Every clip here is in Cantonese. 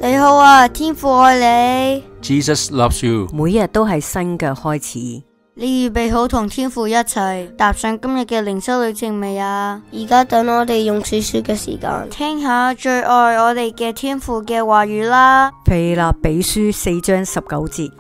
你好啊，天父愛你。 Jesus loves you。 每日都係新嘅開始。你預備好同天父一齊踏上今日嘅靈修旅程未啊？而家等我哋用少少嘅時間聽下最愛我哋嘅天父嘅話語啦。腓立比書4章19節，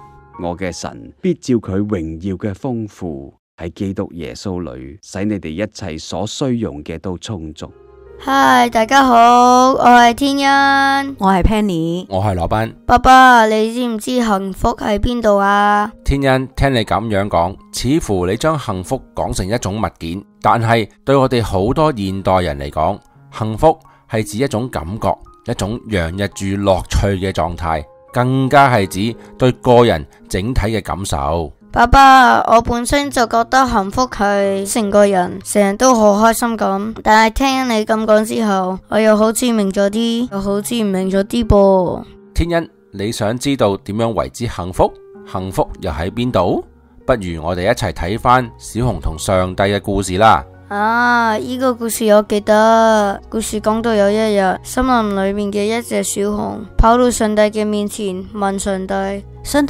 我嘅神必照佢榮耀嘅豐富，喺基督耶穌裏，使你哋一切所需用嘅都充足。嗨，大家好，我係天恩，我係 Penny。我係羅賓。爸爸，你知唔知幸福喺邊度啊？天恩，聽你咁樣講，似乎你將幸福講成一種物件，但係對我哋好多現代人嚟講，幸福係指一種感覺，一種洋溢住樂趣嘅狀態，更加係指對個人整體嘅感受。爸爸，我本身就覺得幸福係成個人成日都好開心咁，但係聽你咁講之後，我又好似明咗啲，又好似唔明咗啲噃。天恩，你想知道點樣為之幸福？幸福又喺邊度？不如我哋一齊睇返小熊同上帝嘅故事啦。啊！呢個故事我記得，故事講到有一日，森林裏面嘅一隻小熊跑到上帝嘅面前，問上帝：上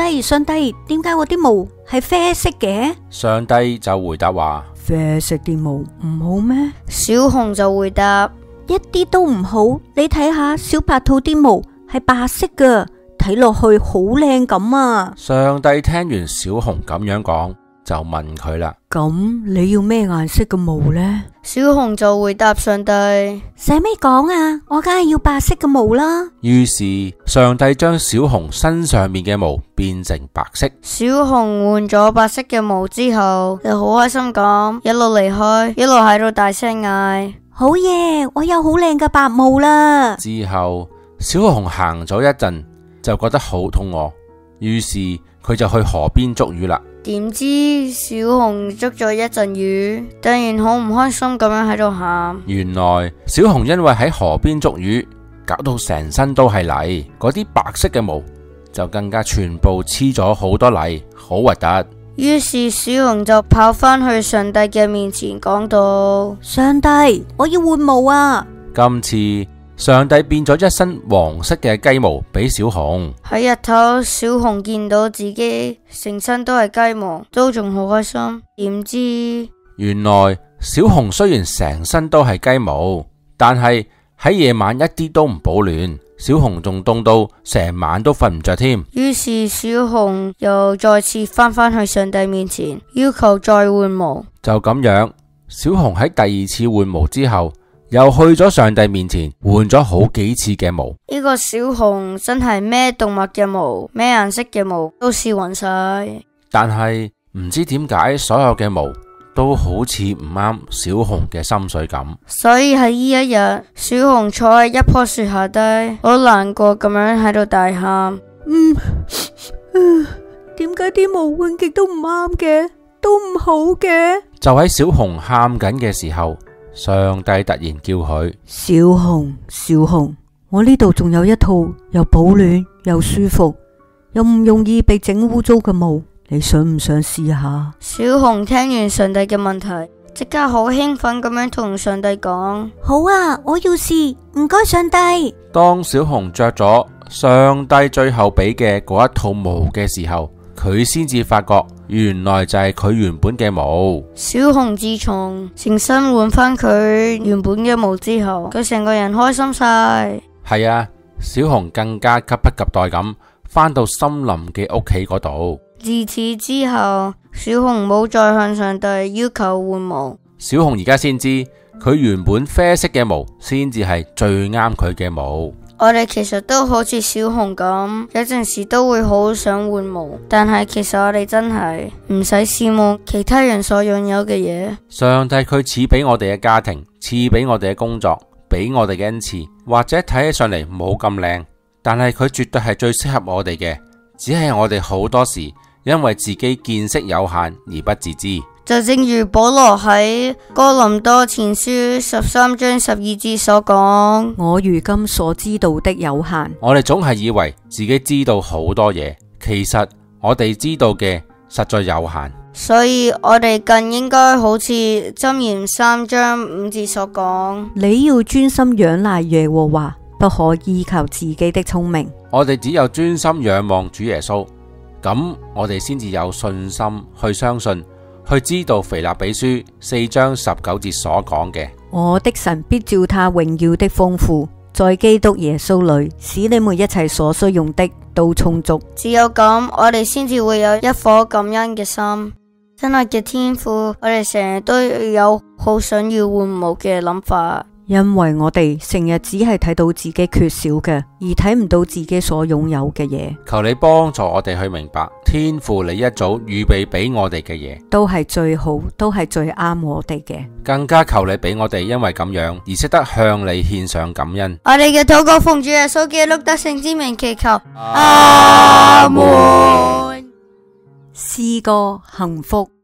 帝，點解我啲毛係啡色嘅？上帝就回答話：啡色啲毛唔好咩？小熊就回答：一啲都唔好。你睇下小白兔啲毛係白色㗎，睇落去好靚咁啊！上帝聽完小熊咁樣講，就問佢啦：咁你要咩顏色嘅毛呢？小熊就回答上帝：使咩講啊？我梗係要白色嘅毛啦。於是上帝將小熊身上面嘅毛變成白色。小熊換咗白色嘅毛之後，就好開心咁一路離開，一路喺度大聲嗌：好嘢！我有好靚嘅白毛啦！之後小熊行咗一陣，就覺得好肚餓，於是佢就去河邊捉魚啦。點知小熊捉咗一陣魚，突然好唔開心咁樣喺度喊。原來小熊因為喺河邊捉魚，搞到成身都係泥，嗰啲白色嘅毛就更加全部黐咗好多泥，好核突。於是小熊就跑返去上帝嘅面前，講到：上帝，我要換毛啊！今次上帝變咗一身黃色嘅雞毛俾小熊。喺日頭，小熊見到自己成身都係雞毛，都仲好開心。點知原來小熊雖然成身都係雞毛，但係喺夜晚一啲都唔保暖，小熊仲凍到成晚都瞓唔着添。於是小熊又再次返去上帝面前，要求再換毛。就咁樣，小熊喺第二次換毛之後，又去咗上帝面前換咗好幾次嘅毛。呢個小熊真係咩動物嘅毛，咩顏色嘅毛都試勻晒，但係唔知點解所有嘅毛都好似唔啱小熊嘅心水咁。所以喺呢一日，小熊坐喺一棵樹下低，好難過咁樣喺度大喊：點解啲毛換極都唔啱嘅，都唔好嘅？就喺小熊喊緊嘅時候，上帝突然叫佢：小熊，我呢度仲有一套又保暖又舒服又唔容易被整污糟嘅毛，你想唔想試下？小熊聽完上帝嘅問題，即刻好興奮咁樣同上帝講：好啊，我要試，唔該上帝。當小熊着咗上帝最後俾嘅嗰一套毛嘅時候，佢先至發覺原來就係佢原本嘅毛。小熊自從成身換返佢原本嘅毛之後，佢成個人開心晒。係啊，小熊更加急不及待咁返到森林嘅屋企嗰度。自此之後，小熊冇再向上帝要求換毛。小熊而家先知，佢原本啡色嘅毛先至係最啱佢嘅毛。我哋其實都好似小熊咁，有陣時都會好想換毛，但係其實我哋真係唔使羨慕其他人所擁有嘅嘢。上帝佢賜俾我哋嘅家庭，賜俾我哋嘅工作，俾我哋嘅恩賜，或者睇起上嚟冇咁靚，但係佢絕對係最適合我哋嘅。只係我哋好多時因為自己見識有限而不自知。就正如保羅喺哥林多前書13章12節所講：我如今所知道的有限。我哋總係以為自己知道好多嘢，其實我哋知道嘅實在有限。所以我哋更應該好似箴言3章5節所講：你要專心仰賴耶和華，不可依靠自己的聰明。我哋只有專心仰望主耶穌，咁我哋先至有信心去相信，去知道腓立比書4章19節所講嘅。我的神必照他榮耀的豐富，在基督耶穌裏，使你們一切所需用的都充足。只有咁，我哋先至會有一顆感恩嘅心。真愛嘅天父，我哋成日都有好想要換冇嘅諗法，因為我哋成日只係睇到自己缺少嘅，而睇唔到自己所擁有嘅嘢。求你幫助我哋去明白，天父你一早預備俾我哋嘅嘢，都係最好，都係最啱我哋嘅。更加求你俾我哋因為咁樣而識得向你獻上感恩。我哋嘅禱告奉主耶穌基督得勝之名祈求，阿門。詩歌幸福。